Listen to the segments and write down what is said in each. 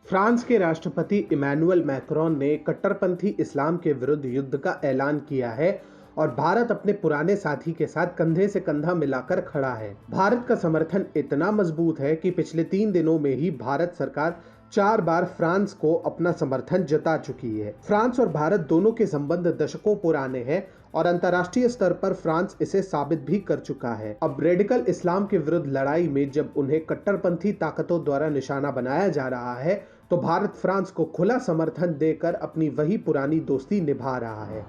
France के राष्ट्रपति Emmanuel Macron ने कट्टरपंथी इस्लाम के विरुद्ध युद्ध का ऐलान किया है और भारत अपने पुराने साथी के साथ कंधे से कंधा मिलाकर खड़ा है। भारत का समर्थन इतना मजबूत है कि पिछले 3 दिनों में ही भारत सरकार 4 बार फ्रांस को अपना समर्थन जता चुकी है। फ्रांस और भारत दोनों के संबंध दशकों पुराने हैं और अंतर्राष्ट्रीय स्तर पर फ्रांस इसे साबित भी कर चुका है। अब रेडिकल इस्लाम के विरुद्ध लड़ाई में जब उन्हें कट्टरपंथी ताकतों द्वारा निशाना बनाया जा रहा है, तो भारत फ्रांस को खुला समर्थन देकर अपनी वही पुरानी दोस्ती निभा रहा है।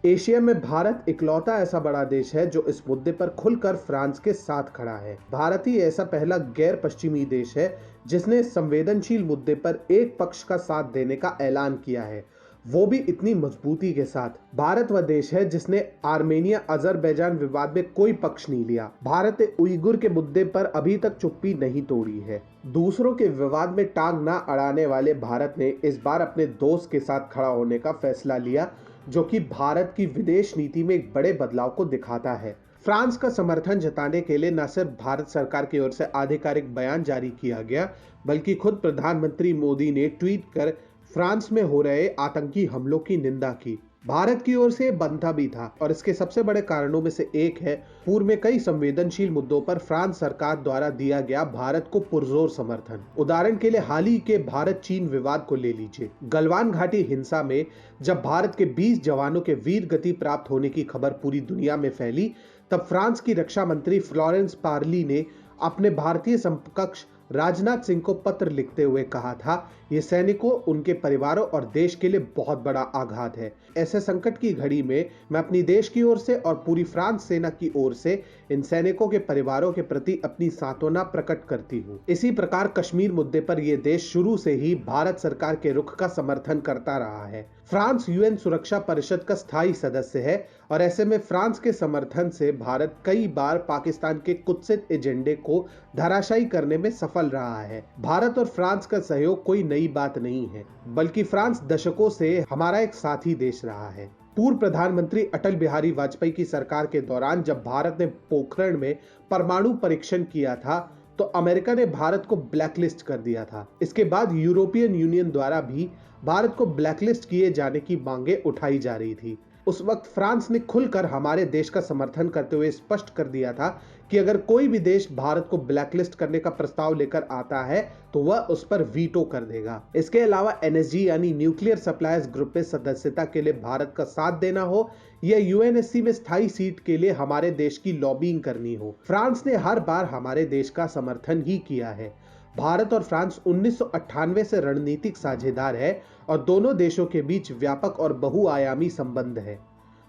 एशिया में भारत इकलौता ऐसा बड़ा देश है जो इस मुद्दे पर खुलकर फ्रांस के साथ खड़ा है। भारत ही ऐसा पहला गैर पश्चिमी देश है जिसने संवेदनशील मुद्दे पर एक पक्ष का साथ देने का ऐलान किया है, वो भी इतनी मजबूती के साथ। भारत वह देश है जिसने आर्मेनिया अजरबैजान विवाद में कोई पक्ष नहीं लिया। भारत ने उइगुर के मुद्दे पर अभी तक चुप्पी नहीं तोड़ी है। दूसरों के विवाद में टांग ना अड़ाने वाले भारत ने इस बार अपने दोस्त के साथ खड़ा होने का फैसला लिया, जो कि भारत की विदेश नीति में एक बड़े बदलाव को दिखाता है। फ्रांस का समर्थन जताने के लिए न सिर्फ भारत सरकार की ओर से आधिकारिक बयान जारी किया गया, बल्कि खुद प्रधानमंत्री मोदी ने ट्वीट कर फ्रांस में हो रहे आतंकी हमलों की निंदा की। भारत की ओर से बनता भी था और इसके सबसे बड़े कारणों में से एक है पूर्व में कई संवेदनशील मुद्दों पर फ्रांस सरकार द्वारा दिया गया भारत को पुरजोर समर्थन। उदाहरण के लिए हाल ही के भारत चीन विवाद को ले लीजिए। गलवान घाटी हिंसा में जब भारत के 20 जवानों के वीर गति प्राप्त होने की खबर पूरी दुनिया में फैली, तब फ्रांस की रक्षा मंत्री फ्लोरेंस पार्ली ने अपने भारतीय समकक्ष राजनाथ सिंह को पत्र लिखते हुए कहा था, ये सैनिकों, उनके परिवारों और देश के लिए बहुत बड़ा आघात है। ऐसे संकट की घड़ी में मैं अपनी देश की ओर से और पूरी फ्रांस सेना की ओर से इन सैनिकों के परिवारों के प्रति अपनी सांत्वना प्रकट करती हूँ। इसी प्रकार कश्मीर मुद्दे पर यह देश शुरू से ही भारत सरकार के रुख का समर्थन करता रहा है। फ्रांस यूएन सुरक्षा परिषद का स्थायी सदस्य है और ऐसे में फ्रांस के समर्थन से भारत कई बार पाकिस्तान के कुत्सित एजेंडे को धराशायी करने में सफल रहा है। भारत और फ्रांस का सहयोग कोई नई बात नहीं है, बल्कि फ्रांस दशकों से हमारा एक साथी देश रहा है। पूर्व प्रधानमंत्री अटल बिहारी वाजपेयी की सरकार के दौरान जब भारत ने पोखरण में परमाणु परीक्षण किया था, तो अमेरिका ने भारत को ब्लैकलिस्ट कर दिया था। इसके बाद यूरोपियन यूनियन द्वारा भी भारत को ब्लैकलिस्ट किए जाने की मांगे उठाई जा रही थी। उस वक्त फ्रांस ने खुलकर हमारे देश का समर्थन करते हुए स्पष्ट कर दिया था कि अगर कोई भी देश भारत को ब्लैकलिस्ट करने का प्रस्ताव लेकर आता है तो वह उस पर वीटो कर देगा। इसके अलावा एनएसजी यानी न्यूक्लियर सप्लायर्स ग्रुप में सदस्यता के लिए भारत का साथ देना हो या यूएनएससी में स्थायी सीट के लिए हमारे देश की लॉबिंग करनी हो, फ्रांस ने हर बार हमारे देश का समर्थन ही किया है। भारत और फ्रांस 1998 से रणनीतिक साझेदार है और दोनों देशों के बीच व्यापक और बहुआयामी संबंध है।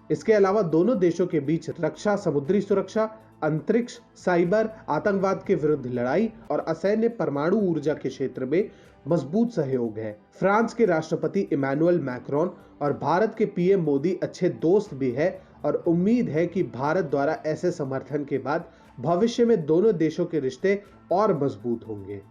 इसके अलावा दोनों देशों के बीच रक्षा, समुद्री सुरक्षा, अंतरिक्ष, साइबर, आतंकवाद के विरुद्ध लड़ाई और असैन्य परमाणु ऊर्जा के क्षेत्र में मजबूत सहयोग है। फ्रांस के राष्ट्रपति इमैनुअल मैक्रोन और भारत के पीएम मोदी अच्छे दोस्त भी है और उम्मीद है कि भारत द्वारा ऐसे समर्थन के बाद भविष्य में दोनों देशों के रिश्ते और मजबूत होंगे।